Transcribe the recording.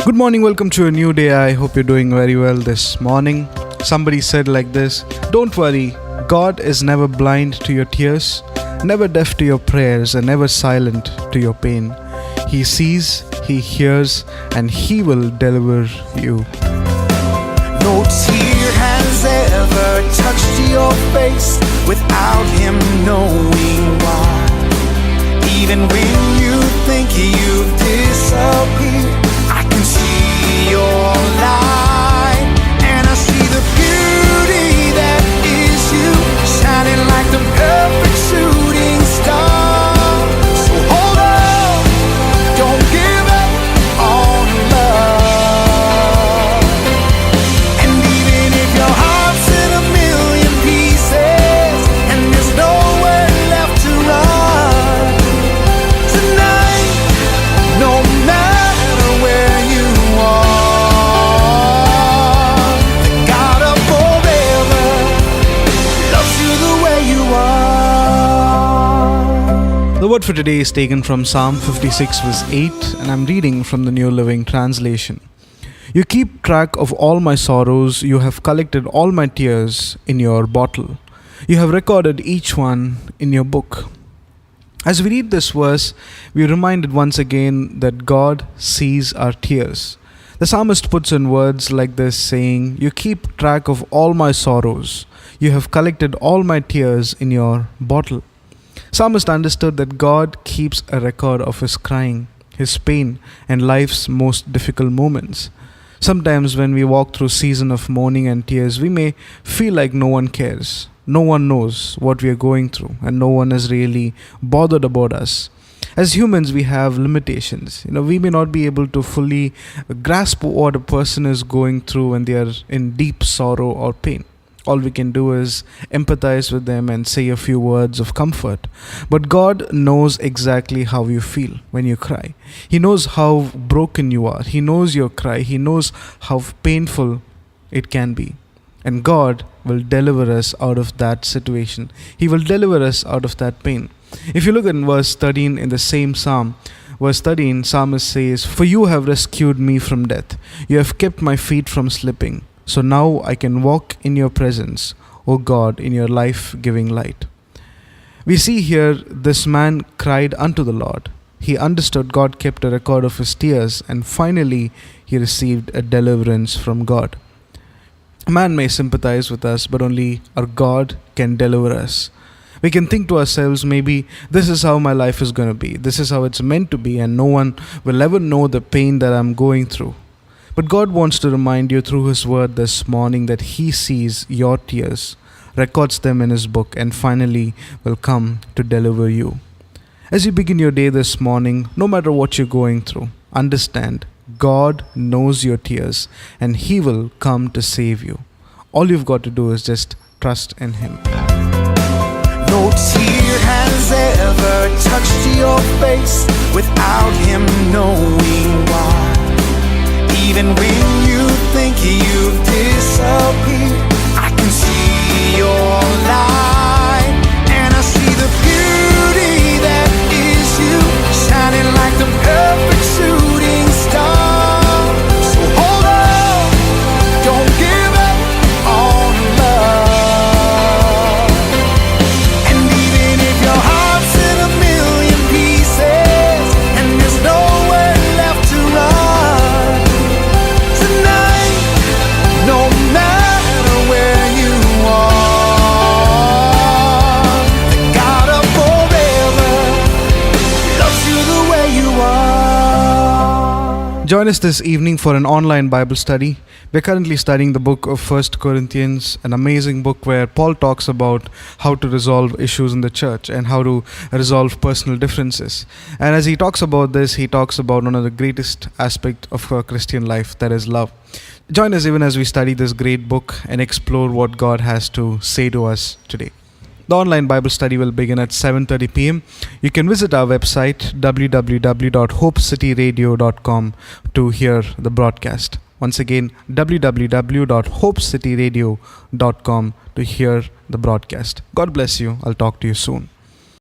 Good morning, welcome to a new day. I hope you're doing very well this morning. Somebody said like this: don't worry, God is never blind to your tears, never deaf to your prayers, and never silent to your pain. He sees, He hears, and He will deliver you. No tear has ever touched your face without Him knowing why. Even when you think you've disappeared, I can see your light, and I see the beauty that is you, shining like the perfect shooting star. So hold on, don't give up on love. And even if your heart's in a million pieces and there's nowhere left to run, tonight, no matter where you are, the God of forever loves you the way you are. The word for today is taken from Psalm 56 verse 8, and I'm reading from the New Living Translation. You keep track of all my sorrows, you have collected all my tears in your bottle. You have recorded each one in your book. As we read this verse, we are reminded once again that God sees our tears. The psalmist puts in words like this, saying, you keep track of all my sorrows. You have collected all my tears in your bottle. Psalmist understood that God keeps a record of his crying, his pain, and life's most difficult moments. Sometimes when we walk through a season of mourning and tears, we may feel like no one cares. No one knows what we are going through, and no one is really bothered about us. As humans, we have limitations. We may not be able to fully grasp what a person is going through when they are in deep sorrow or pain. All we can do is empathize with them and say a few words of comfort. But God knows exactly how you feel when you cry. He knows how broken you are. He knows your cry. He knows how painful it can be. And God will deliver us out of that situation. He will deliver us out of that pain. If you look at verse 13 in the same psalm, verse 13, psalmist says, for you have rescued me from death. You have kept my feet from slipping. So now I can walk in your presence, O God, in your life-giving light. We see here this man cried unto the Lord. He understood God kept a record of his tears, and finally he received a deliverance from God. A man may sympathize with us, but only our God can deliver us. We can think to ourselves, maybe this is how my life is going to be. This is how it's meant to be, and no one will ever know the pain that I'm going through. But God wants to remind you through His word this morning that He sees your tears, records them in His book, and finally will come to deliver you. As you begin your day this morning, no matter what you're going through, understand God knows your tears and He will come to save you. All you've got to do is just trust in Him. No tear has ever touched your face without Him knowing why. Even when you think you've disappeared, I can see your light, and I see the beauty that is you, shining like the perfect shooting star. So hold on, don't give up on love. And even if your heart's in a million pieces and there's nowhere left to run, tonight, no matter where you are, the God of forever loves you the way you are. Join us this evening for an online Bible study. We're currently studying the book of 1 Corinthians, an amazing book where Paul talks about how to resolve issues in the church and how to resolve personal differences. And as he talks about this, he talks about one of the greatest aspects of our Christian life, that is love. Join us even as we study this great book and explore what God has to say to us today. The online Bible study will begin at 7:30 p.m. You can visit our website www.hopecityradio.com to hear the broadcast. Once again, www.hopecityradio.com to hear the broadcast. God bless you. I'll talk to you soon.